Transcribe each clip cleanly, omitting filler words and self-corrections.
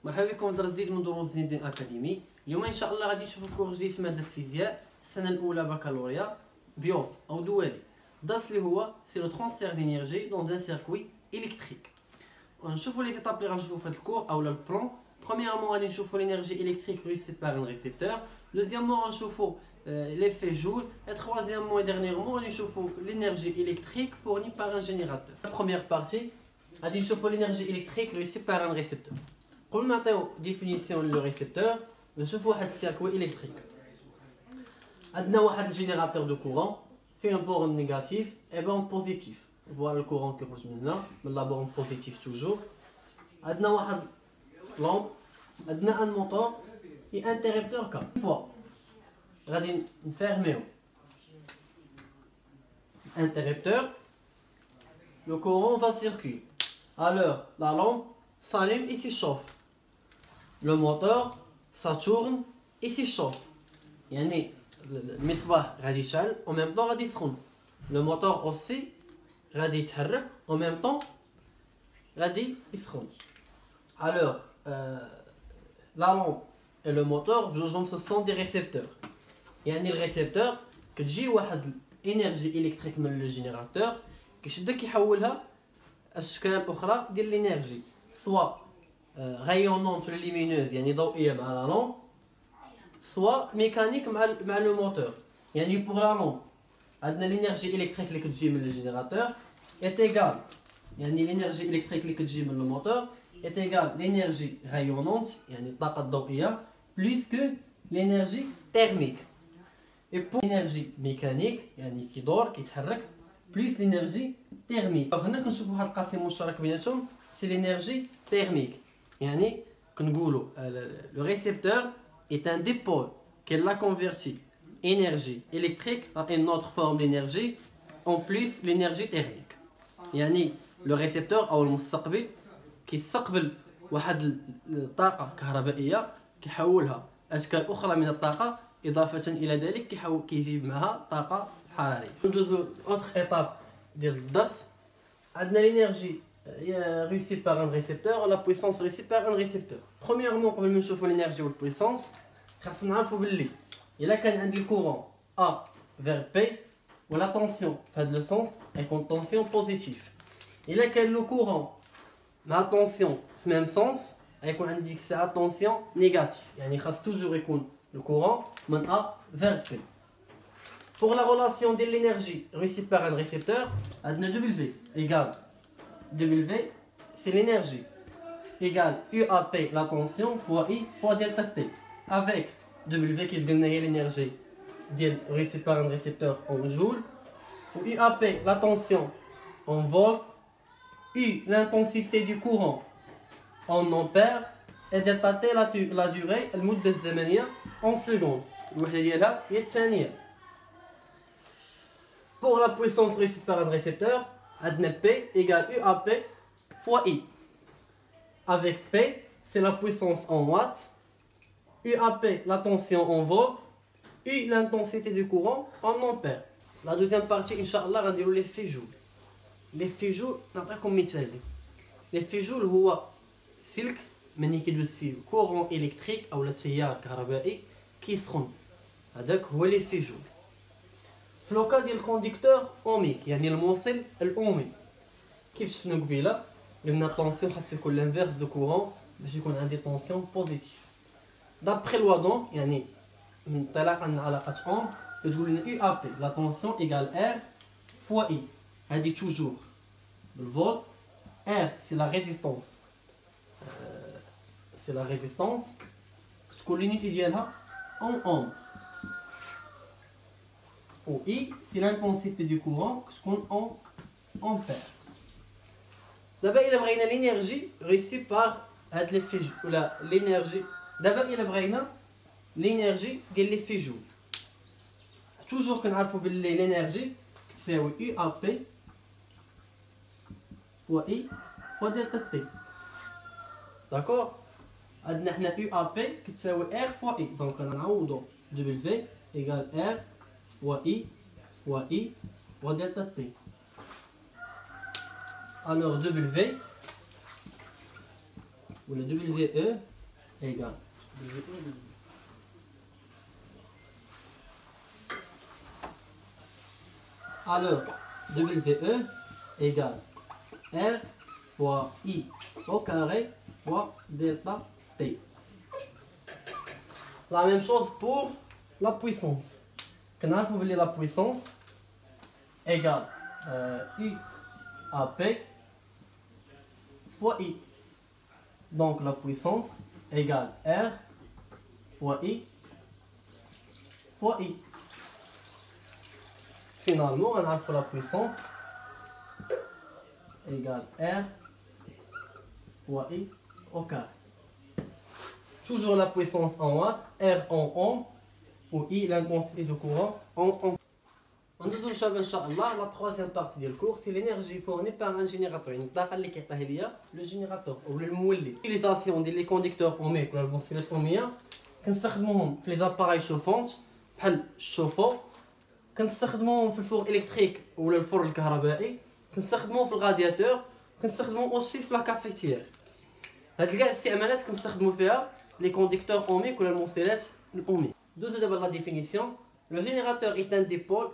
مرحبا بكم في درس جديد من دروس زين الدين اكاديمي. اليوم ان شاء الله غادي نشوفوا كور جديد في ماده الفيزياء السنه الاولى بكالوريا بيوف او دولي. الدرس اللي هو سي لو ترانسفير دينيرجي دون ان سيركوي الكتريك. ونشوفوا لي زيتاب اللي غنشوفوا في هذا الكور او البلان. Premièrement, غادي نشوفوا l'énergie électrique reçue par un récepteur. Deuxièmement, غنشوفوا l'effet Joule. Et troisièmement et dernièrement, غادي نشوفوا l'énergie électrique fournie par un générateur. La première partie, غادي نشوفوا l'énergie électrique reçue par un récepteur. قبل ما نعطيو ديفينيسيون لو ريسبتور نشوفوا واحد السيركوي الكتريك. عندنا واحد الجينيراتور دو كورون فيه بورن نيجاتيف اي بورن بوزيتيف. فوالا الكورون كيخرج منا من لا بورن بوزيتيف توجور. عندنا واحد لامب، عندنا ان موتور اي انتربتور كا. فوا غادي نفيرميو الانتربتور، le courant va circuler. Alors la lampe s'allume et s'échauffe. Le moteur ça tourne et s'échauffe. يعني المصباح غادي يشعل en même temps غادي يسخن. Le moteur aussi غادي يتحرك en même temps غادي يسخن. Alors la lampe et le moteur بجوجهم ce sont des récepteurs. يعني الريسبتور كتجي واحد الانرجي الكتريك من لو جينيراتور كيشدها كيحولها اشكال اخرى ديال الانرجي، سوا rayonnante lumineuse يعني ضوئيه مع لا لامب، سوا ميكانيك مع لو موتور. يعني بوغ لا لامب عندنا الانرجي الكتريك اللي كتجي من الجينيراتور est égal، يعني الانرجي الكتريك اللي كتجي من الموتور est égal لينيرجي rayonnante يعني الطاقه الضوئيه بليس كو لينيرجي تيرميك. et pour l'énergie mécanique يعني كيدور كيتحرك بليس لينيرجي تيرميك. هنا كنشوفوا واحد القاسم مشترك بيناتهم سي لينيرجي تيرميك. يعني كنقولوا le récepteur est un dipôle qui la convertit énergie électrique à une autre forme d'énergie en plus l'énergie thermique. يعني le récepteur او المستقبل كيستقبل واحد الطاقه كهربائيه كيحولها اشكال اخرى من الطاقه، اضافه الى ذلك كيجيب معها طاقه حراريه. ندوزو اوتر ايطاب ديال الدرس. عندنا لينيرجي reçue par un récepteur, la puissance reçue par un récepteur. Premièrement, قبل ما نشوفوا l'énergie والبويسونس خاصنا نعرفوا باللي الا كان عندي الكورون A vers P ولا طونسيون في هذا لو سونس غيكون طونسيون بوزيتيف. الا كان لو كورون مع طونسيون في ميم سونس غيكون عندي ديك الساعه طونسيون نيجاتيف، يعني خاص توجور يكون le courant من A vers P. Pour la relation de l'énergie reçue par un récepteur, W égale W, c'est l'énergie, égale UAP, la tension, fois I, fois delta T. Avec W qui est l'énergie reçue par un récepteur en joule, ou UAP, la tension en volts, U, l'intensité du courant en ampères, et delta T, la durée, المدة الزمنية en secondes. الوحدة ديالها هي الثانية. Pour la puissance reçue par un récepteur, P égale UAP fois I. Avec P, c'est la puissance en watts, UAP, la tension en volts, U, l'intensité du courant en ampères. La deuxième partie, Inch'Allah, on va l'effet Joule. L'effet Joule, نعطيكم مثال. L'effet Joule هو سلك من كيدوز فيه كورون إلكتريك أو تيار كهربائي كيسخن. هذاك هو l'effet Joule. في لوكا ديال الكونديكتور اوميك يعني الموصل الاومي، كيف شفنا قبيله قلنا الطونسيون خاص يكون لانفيرس دو كورون باش يكون عندي طونسيون بوزيتيف. دابخي لوادون يعني من انطلاقا من علاقه اوم كتقول لنا يو ا بي لا طونسيون ايغال ار فوا اي. هادي توجور بالفولت. ار سي لا ريزيستانس، كتكون لينيتي ديالها اون اوم. Ou I, c'est l'intensité du courant qui se compte en ampères. D'abord, il a l'énergie reçue par l'effet Joule. D'abord, il a l'énergie de l'effet Joule. Toujours qu'on a l'énergie, c'est UAP fois I fois delta T. D'accord? On a UAP qui est R fois I. Donc, on a W égale R fois I fois delta T. Alors W ou le WE égale alors WE égale R fois I au carré fois delta T. La même chose pour la puissance. Quand on veut la puissance égale U à P fois I. Donc la puissance égale R fois I fois I. Finalement, on a la puissance égale R fois I au carré. Toujours la puissance en watts, R en ohm, ou I l'intensité du courant en ohm. On a touché la troisième partie du cours, c'est l'énergie fournie par un générateur. Le générateur ou le moulin. L'utilisation des conducteurs ohmiques ou la oscillette ohmique, كنستخدموهم في les appareils chauffants بحال الشوفو، كنستخدموهم في الفور الكتريك ولا الفرن الكهربائي، كنستخدموه في الغادياتور، كنستخدموه اوسي في لا كافيتيير. هاد كاع الاستعمالات كنستخدموا فيها les conducteurs ohmiques ou la oscillette ohmique. D'autres d'abord la définition. Le générateur est un dipôle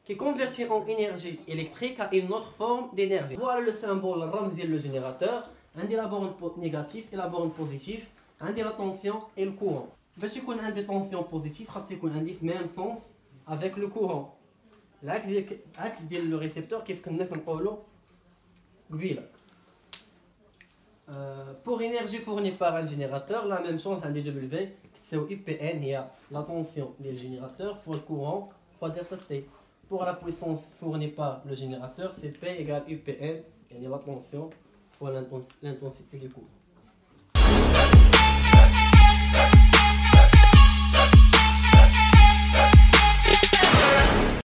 qui convertit en énergie électrique à une autre forme d'énergie. Voilà le symbole ramzi le générateur. Un de la borne négative et la borne positive. Un de la tension et le courant. باش يكون عندي tension positive خاص يكون عندي في même sens avec le courant. L'axe ديال le récepteur كيف كنا كنقولوا قبيله. Pour énergie fournie par un générateur, la même chose, un dW, c'est IPN, il y a la tension du générateur fois le courant fois delta T. Pour la puissance fournie par le générateur, c'est P égale IPN, il y a la tension fois l'intensité du courant.